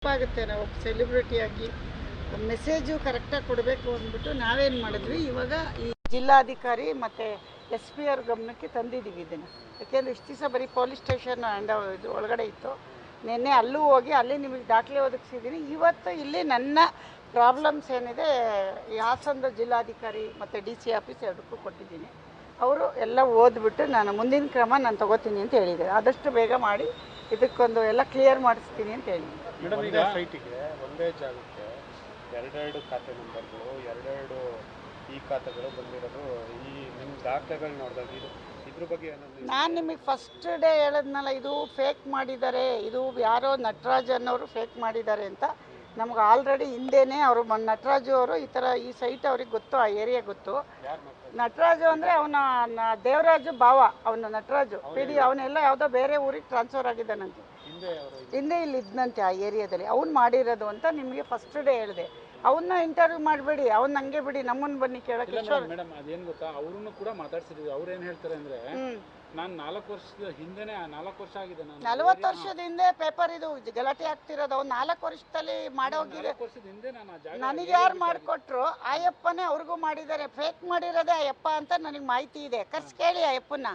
ಆಗುತ್ತೆ. ನಾವು ಸೆಲೆಬ್ರಿಟಿಯಾಗಿ ಮೆಸೇಜು ಕರೆಕ್ಟಾಗಿ ಕೊಡಬೇಕು ಅಂದ್ಬಿಟ್ಟು ನಾವೇನು ಮಾಡಿದ್ವಿ, ಇವಾಗ ಈ ಜಿಲ್ಲಾಧಿಕಾರಿ ಮತ್ತು ಎಸ್ ಪಿ ಅವ್ರ ಗಮನಕ್ಕೆ ತಂದಿದ್ದೀವಿ ಇದನ್ನು. ಯಾಕೆಂದರೆ ಇಷ್ಟು ದಿವಸ ಬರೀ ಪೊಲೀಸ್ ಸ್ಟೇಷನ್ ಆ್ಯಂಡ್ ಇದು ಒಳಗಡೆ ಇತ್ತು. ನಿನ್ನೆ ಅಲ್ಲೂ ಹೋಗಿ ಅಲ್ಲಿ ನಿಮಗೆ ದಾಖಲೆ ಒದಗಿಸಿದ್ದೀನಿ. ಇವತ್ತು ಇಲ್ಲಿ ನನ್ನ ಪ್ರಾಬ್ಲಮ್ಸ್ ಏನಿದೆ ಈ ಹಾಸನದ ಜಿಲ್ಲಾಧಿಕಾರಿ ಮತ್ತು DC ಆಫೀಸ್ ಎರಡಕ್ಕೂ ಕೊಟ್ಟಿದ್ದೀನಿ. ಅವರು ಎಲ್ಲ ಓದ್ಬಿಟ್ಟು ನಾನು ಮುಂದಿನ ಕ್ರಮ ನಾನು ತಗೋತೀನಿ ಅಂತ ಹೇಳಿದ್ದಾರೆ. ಆದಷ್ಟು ಬೇಗ ಮಾಡಿ ಇದಕ್ಕೊಂದು ಎಲ್ಲ ಕ್ಲಿಯರ್ ಮಾಡಿಸ್ತೀನಿ ಅಂತ ಹೇಳಿ. ಮೇಡಮ್, ಈಗ ಸೈಟಿಗೆ ಒಂದೇ ಜಾಗಕ್ಕೆ ಎರಡೆರಡು ಖಾತೆ ನಂಬರ್ಗಳು, ಎರಡೆರಡು ಈ ಖಾತೆಗಳು ಬಂದಿರೋದು, ಈ ನಿಮ್ಮ ದಾಖಲೆಗಳು ನೋಡಿದಾಗ ಇದ್ರ ಬಗ್ಗೆ ಏನಾದ್ರು ನಾನು ನಿಮಗೆ ಫಸ್ಟ್ ಡೇ ಹೇಳಿದ್ನಲ್ಲ, ಇದು ಫೇಕ್ ಮಾಡಿದ್ದಾರೆ, ಇದು ಯಾರೋ ನಟರಾಜ್ ಅನ್ನೋರು ಫೇಕ್ ಮಾಡಿದ್ದಾರೆ ಅಂತ. ನಮ್ಗೆ ಆಲ್ರೆಡಿ ಹಿಂದೆನೇ ಅವರು ನಟರಾಜು ಅವರು ಈ ಥರ ಈ ಸೈಟ್ ಅವ್ರಿಗೆ ಗೊತ್ತು, ಆ ಏರಿಯಾ ಗೊತ್ತು. ನಟರಾಜು ಅಂದರೆ ಅವನ ದೇವರಾಜು ಭಾವ, ಅವನು ನಟರಾಜು PD, ಅವನೆಲ್ಲ ಯಾವುದೋ ಬೇರೆ ಊರಿಗೆ ಟ್ರಾನ್ಸ್ಫರ್ ಆಗಿದ್ದಾನಂತೆ. ಹಿಂದೆ ಇಲ್ಲಿ ಇದ್ದಂತೆ ಆ ಏರಿಯಾದಲ್ಲಿ ಅವ್ನು ಮಾಡಿರೋದು ಅಂತ ನಿಮಗೆ ಫಸ್ಟ್ ಡೇ ಹೇಳಿದೆ. ಅವನ್ನ ಇಂಟರ್ವ್ಯೂ ಮಾಡಬೇಡಿ, ಅವ್ನು ಹಂಗೆ ಬಿಡಿ, ನಮ್ಮನ್ನು ಬನ್ನಿ ಕೇಳಕ್ಕೆ. ಮೇಡಮ್, ಅದೇನು ಗೊತ್ತಾ, ಅವ್ರನ್ನು ಕೂಡ ಮಾತಾಡ್ಸಿದ್ವಿ. ಅವ್ರು ಏನು ಹೇಳ್ತಾರೆ ಅಂದರೆ, ನಾನು 4 ವರ್ಷದ ಹಿಂದೆನೇ 4 ವರ್ಷ ಆಗಿದೆ, ನಾನು 40 ವರ್ಷದ ಹಿಂದೆ ಪೇಪರ್ ಇದು ಗಲಾಟೆ ಆಗ್ತಿರೋದು. ಅವ್ನು 4 ವರ್ಷದಲ್ಲಿ ಮಾಡೋಗಿದೆ. ನನಗೆ ಯಾರು ಮಾಡಿಕೊಟ್ರು? ಆಯಪ್ಪನೇ ಅವ್ರಿಗೂ ಮಾಡಿದ್ದಾರೆ. ಫೇಕ್ ಮಾಡಿರೋದೇ ಅಯ್ಯಪ್ಪ ಅಂತ ನನಗೆ ಮಾಹಿತಿ ಇದೆ. ಕರ್ಸ್ ಕೇಳಿ ಅಯ್ಯಪ್ಪನ.